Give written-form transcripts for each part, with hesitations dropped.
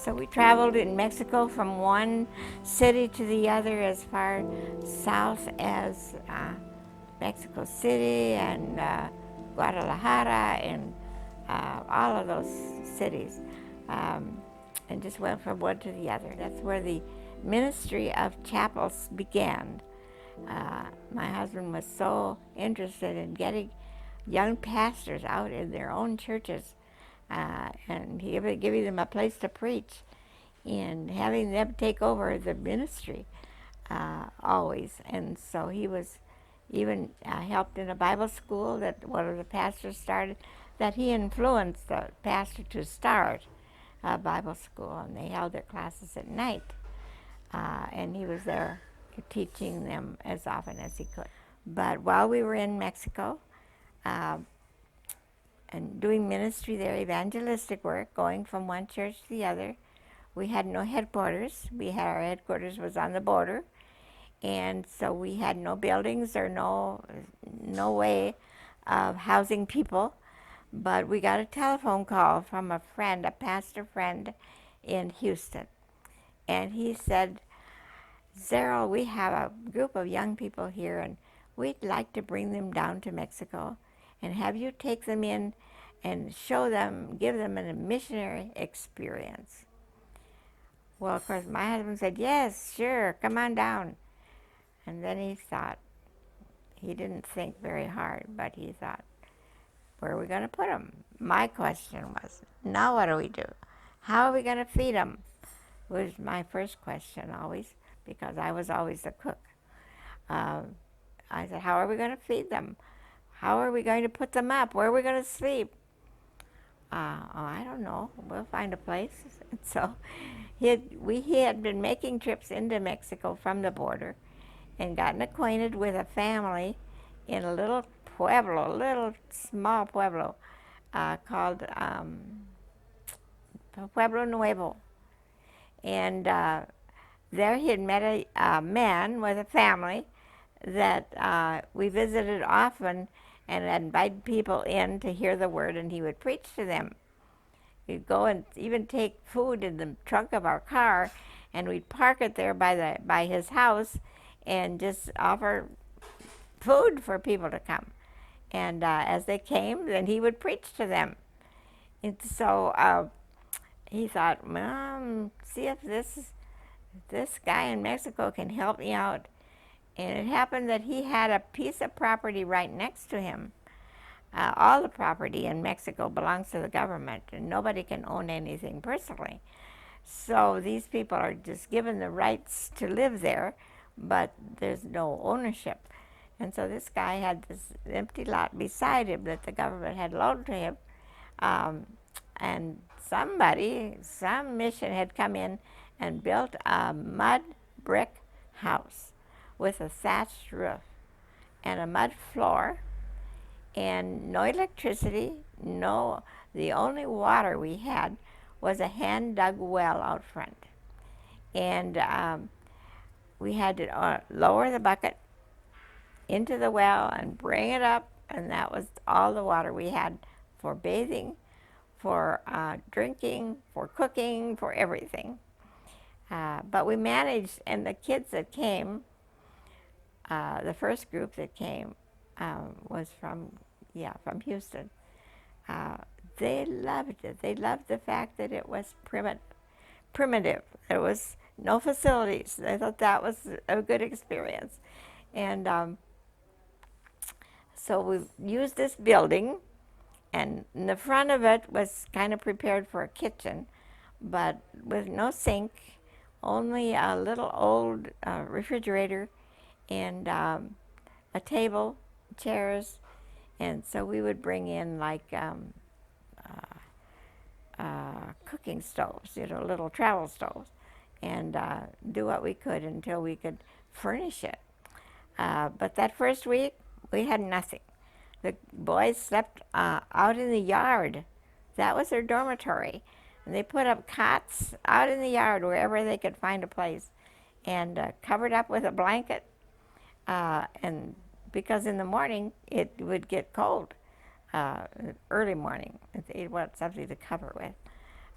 So we traveled in Mexico from one city to the other, as far south as Mexico City and Guadalajara and all of those cities, um, and just went from one to the other. That's where the ministry of chapels began. My husband was so interested in getting young pastors out in their own churches and giving them a place to preach and having them take over the ministry always. And so he was even helped in a Bible school that one of the pastors started, that he influenced the pastor to start a Bible school, and they held their classes at night. And he was there teaching them as often as he could. But while we were in Mexico uh, and doing ministry there, evangelistic work, going from one church to the other, we had no headquarters. Our headquarters was on the border, and so we had no buildings or no way of housing people. But we got a telephone call from a friend, a pastor friend in Houston, and he said, "Zeral, we have a group of young people here, and we'd like to bring them down to Mexico and have you take them in and show them, give them a missionary experience." Well, of course, my husband said, "Yes, sure, come on down." And then he thought, he didn't think very hard, but he thought, where are we going to put them? My question was, now what do we do? How are we going to feed them? Was my first question always, because I was always the cook. I said, how are we going to feed them? How are we going to put them up? Where are we going to sleep? I don't know. We'll find a place. And so he had been making trips into Mexico from the border and gotten acquainted with a family in a little pueblo, a little small pueblo called Pueblo Nuevo. And there he had met a man with a family that we visited often and invited people in to hear the word, and he would preach to them. We'd go and even take food in the trunk of our car, and we'd park it there by his house and just offer food for people to come. And as they came, then he would preach to them. And so he thought, well, see if this guy in Mexico can help me out. And it happened that he had a piece of property right next to him. All the property in Mexico belongs to the government, and nobody can own anything personally. So these people are just given the rights to live there, but there's no ownership. And so this guy had this empty lot beside him that the government had loaned to him. And some mission had come in and built a mud brick house with a thatched roof and a mud floor and no electricity, the only water we had was a hand-dug well out front. And we had to lower the bucket into the well and bring it up, and that was all the water we had for bathing, for drinking, for cooking, for everything. But we managed, and the kids that came, the first group that came was from Houston. They loved it. They loved the fact that it was primitive. There was no facilities. They thought that was a good experience. And so we used this building, and in the front of it was kind of prepared for a kitchen, but with no sink, only a little old refrigerator and a table, chairs, and so we would bring in like cooking stoves, little travel stoves, and do what we could until we could furnish it. But that first week, we had nothing. The boys slept out in the yard. That was their dormitory. And they put up cots out in the yard wherever they could find a place and covered up with a blanket. And because in the morning it would get cold, early morning, they want something to cover with.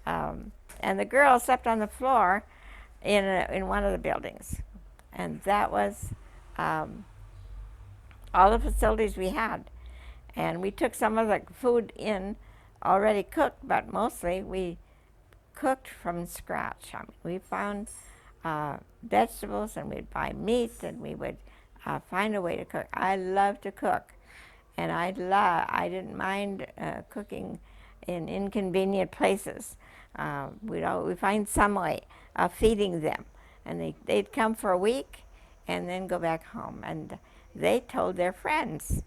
And the girls slept on the floor in one of the buildings. And that was um, all the facilities we had. And we took some of the food in already cooked, but mostly we cooked from scratch. I mean, we found vegetables and we'd buy meat and we would find a way to cook. I love to cook, and I didn't mind cooking in inconvenient places. We'd find some way of feeding them, and they'd come for a week and then go back home. And they told their friends,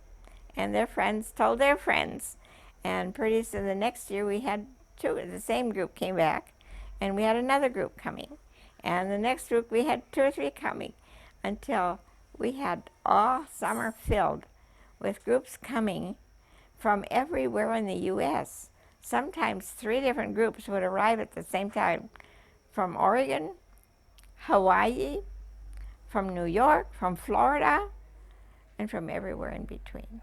and their friends told their friends. And pretty soon the next year we had two, the same group came back, and we had another group coming. And the next group we had two or three coming until we had all summer filled with groups coming from everywhere in the U.S. Sometimes 3 different groups would arrive at the same time from Oregon, Hawaii, from New York, from Florida, and from everywhere in between.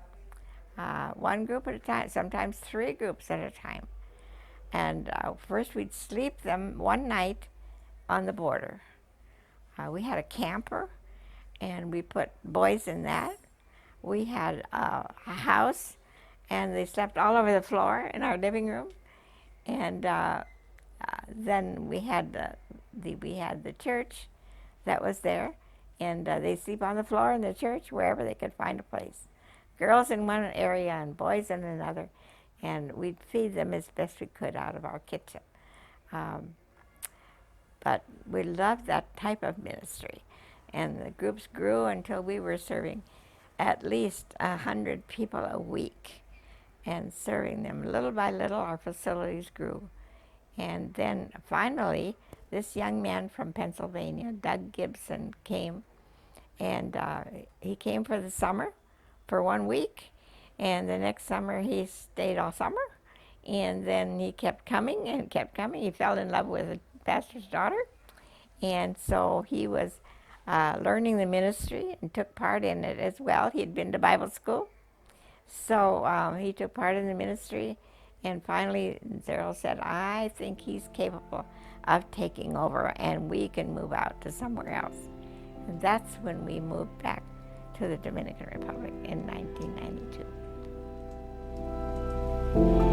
One group at a time, sometimes 3 groups at a time. And first we'd sleep them one night on the border. We had a camper, and we put boys in that. We had a house, and they slept all over the floor in our living room. And then we had the church that was there, and they sleep on the floor in the church wherever they could find a place. Girls in one area and boys in another, and we'd feed them as best we could out of our kitchen. But we loved that type of ministry, and the groups grew until we were serving at least 100 people a week, and serving them little by little. Our facilities grew. And then finally, this young man from Pennsylvania, Doug Gibson, came, and he came for the summer for 1 week, and the next summer he stayed all summer, and then he kept coming and kept coming. He fell in love with the pastor's daughter, and so he was learning the ministry and took part in it as well. He'd been to Bible school, so he took part in the ministry, and finally Zeral said, I think he's capable of taking over, and we can move out to somewhere else. And that's when we moved back to the Dominican Republic in 1992.